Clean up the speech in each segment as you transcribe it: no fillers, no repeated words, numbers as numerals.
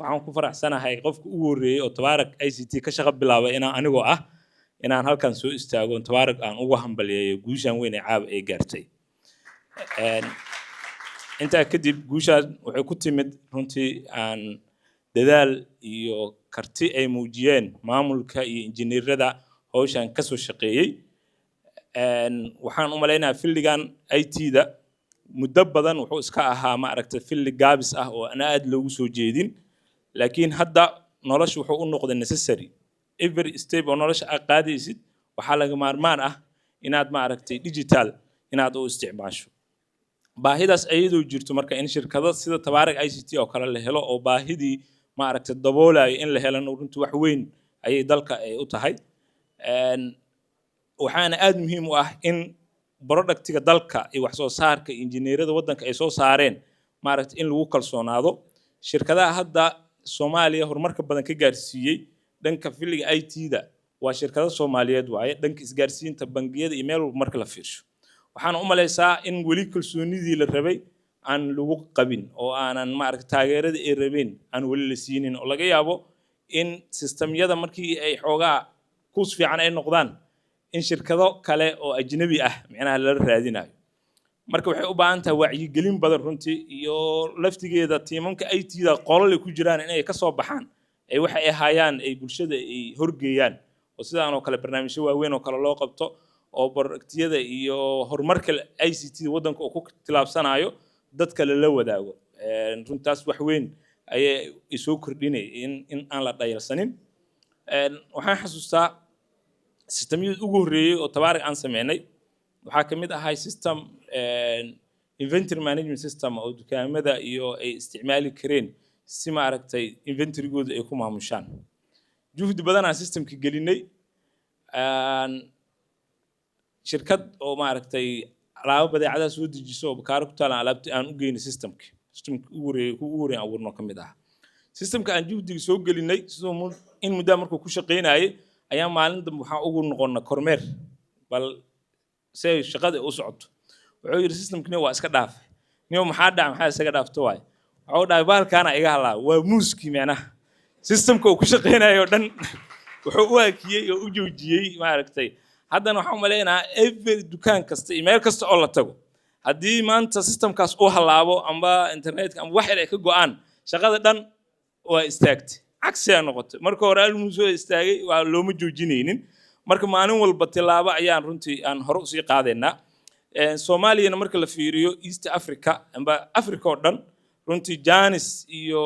waxaan ku faraxsanahay qofka ugu horeeyay oo Tabaarak ICT ka shaqo bilaabay anigoo ah inaan halkan soo istaago Tabaarak aan ugu hambaliyeeyo guushan weyn ee caab ay gaartay inta kadib guushan waxay ku timid runtii aan dadaal iyo karti ay muujiyeen maamulka iyo injineerada hawshan ka soo shaqeeyay waxaan u maleynayaa filligan IT-da muddo badan wuxuu iska ahaa ma aragtay filli gaabis ah oo aan aad loogu soo jeedin laakiin hadda noloshu wuxuu u noqday necessary every step oo nolosha aad qaadaysid waxaa laga maarmaan ah inaad ma aragtay digital inaad u isticmaasho baahidaas ayadoo jirto marka in shirkado sida Tabaarak ICT oo kale la helo oo baahidii ma aragtay daboolay in la helo runtii wax weyn ayay dalka ay u tahay waxaana aad muhiim u ah in productiga dalka iyo wax soo saarka injineerada wadanka ay soo saareen ma aragtay in lagu kalsoonaado shirkadaha hadda Soomaaliya horumarka badan ka gaarsiiyay dhanka filliga IT-da waa shirkado Soomaaliyeed waaye dhanka isgaarsiinta bangiyada iyo meel walba marka la fiirsho waxaan u maleysaa in wali kalsoonidii la rabay aan lagu qabin oo aanan ma aragtay taageerada ay rabeen aan wali la siinin oo laga yaabo in systemyada markii ay xoogaa kuus fiican ay noqdaan in shirkado kale oo ajnabi ah macnaha la raadinayo marka waxay u baahan tahay wacyigelin badan runtii iyo laftigeeda tiimanka IT-da qolole ku jiraan in ay ka soo baxaan ay waxa ay hayaan ay bulshada ay horgeeyaan oo sidaan oo kale barnaamijyo waaweyn oo kale loo qabto oo productiyada iyo horumarka ICT wadanka oo ku tilaabsanayo dadka la wadaago runtaas wax weyn ayay isoo kordhinay in aan la dhayalsanin waxaan xasuustaa systemyada ugu horeeyay oo Tabaarak aan sameynay waxaa kamid ahaa system inventory management system oo dukaamada iyo ay isticmaali kareen si ma aragtay inventory-gooda ay ku maamushaan juhdi badan aan systemka gelinay shirkad oo ma aragtay alaabo badeecadaha soo dejiso oo bakaaro ku taalan alaabta aan u geynay systemka ugu horeeyay abuurno kamid ah systemka aan juhdiga soo gelinay sidoo in muddo markuu ku shaqeynayay ayaa maalin dambe waxaan ugu noqonnay kormeer bal say shaqada u socoto wuxuu yiri systemkani waa iska dhaafay niyo maxaa dhacay maxaa isaga dhaafto waay wuxuu dhahay baalkaana iga halaa waa muuski macnaha systemka uu ku shaqeynayo dhan wuxuu u akiyay oo u joojiyay ma aragtay haddana waxaan maleynayaa every dukaan kasta iyo meel kasta oo la tago haddii maanta systemkaas uu halaabo amba internetka amba wax ay ka go'aan shaqada dhan waa istaagtay عكسي نقطة مركو رأي الموضوع استاجي ولوم جوجينين مركو مانو والبطلابة أيان رنتي أن هرقسي قادنا سوماليا نمركو لفيريو إيست أفريقيا أمبا أفريقيا أردن رنتي جانس يو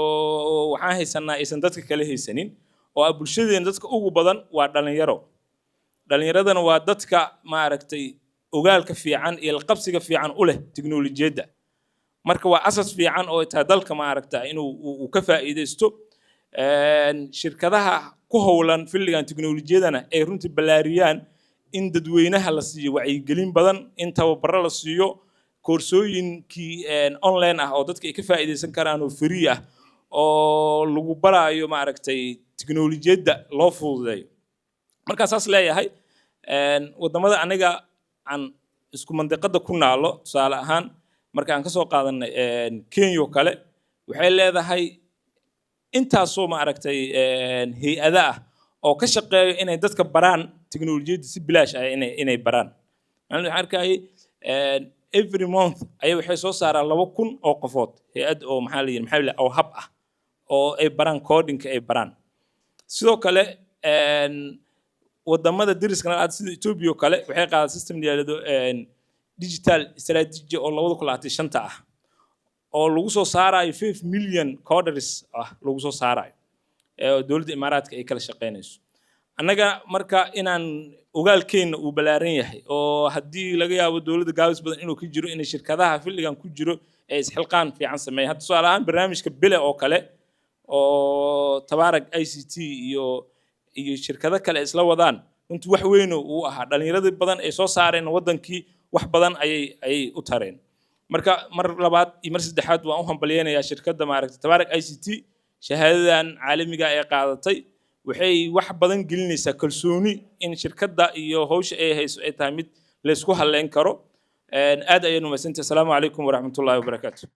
وحاهي سنة إسندتك كليه سنين وأبولشدي إندتك أوجو بدن وعدلن يرو دلن يردن وعدتك ما عرفتي وقال كفي عن القبس كفي عن أوله تكنولوجيا ده مركو أساس في عن أو تهدلك ما عرفته إنه وكفى إذا استوب shirkadaha ku howlan filligan tiknoolajiyadana ay runtii balaariyaan in dadweynaha la siiyo wacyigelin badan in tababaro la siiyo koorsooyinkii online ah oo dadka ay ka faa'iideysan karaan oo free ah oo lagu barayo ma aragtay tiknoolajiyada loo fududeeyo marka saas leeyahay wadamada aniga aan isku mandiqada ku naalo tusaale ahaan marka aan ka soo qaadanay Kenya kale waxay leedahay intaasoo ma aragtay hay'ada ah oo ka shaqeeyo inay dadka baraan tiknoolajiyada si bilaash ah inay baraan aan arkay every month ay waxay soo saaraan 2,000 oo qofood hay'ad oo maxaa la oo hab ah oo ay baraan coding ay baraan sidoo kale wadamada dariskana aad sida Ethiopia kale waxay qaadaan system diyaarado digital strategy oo 2025 ah oo lagu soo saarayo 5 million coders ah lagu soo saarayo dawladda Imaaraadka ay kala shaqeynayso annaga marka inaan ogaalkeena uu balaaran yahay oo haddii laga yaabo dawladda gaabis badan inuu ka jiro in shirkadaha filligan ku jiro ay isxilqaan fiican sameeyaan hadda su'aal ahaan barnaamijka bile oo kale oo Tabaarak ICT iyo shirkado kale isla wadaan runtii wax weyn oo ahaa dhalinyarada badan ay soo saareen wadankii wax badan ayay u tareen marka mar labaad iyo mar saddexaad waan u hambalyeeynaa shirkadda ma aragtay Tabaarak ICT shahaadadan caalamiga ay qaadatay waxay wax badan gelinaysaa kalsooni in shirkadda iyo hawsha ay hayso ay tahay mid la isku haleyn karo aad ayaan u mahadsantahay. Assalaamu calaykum waraxmatullaahi wabarakaatuh.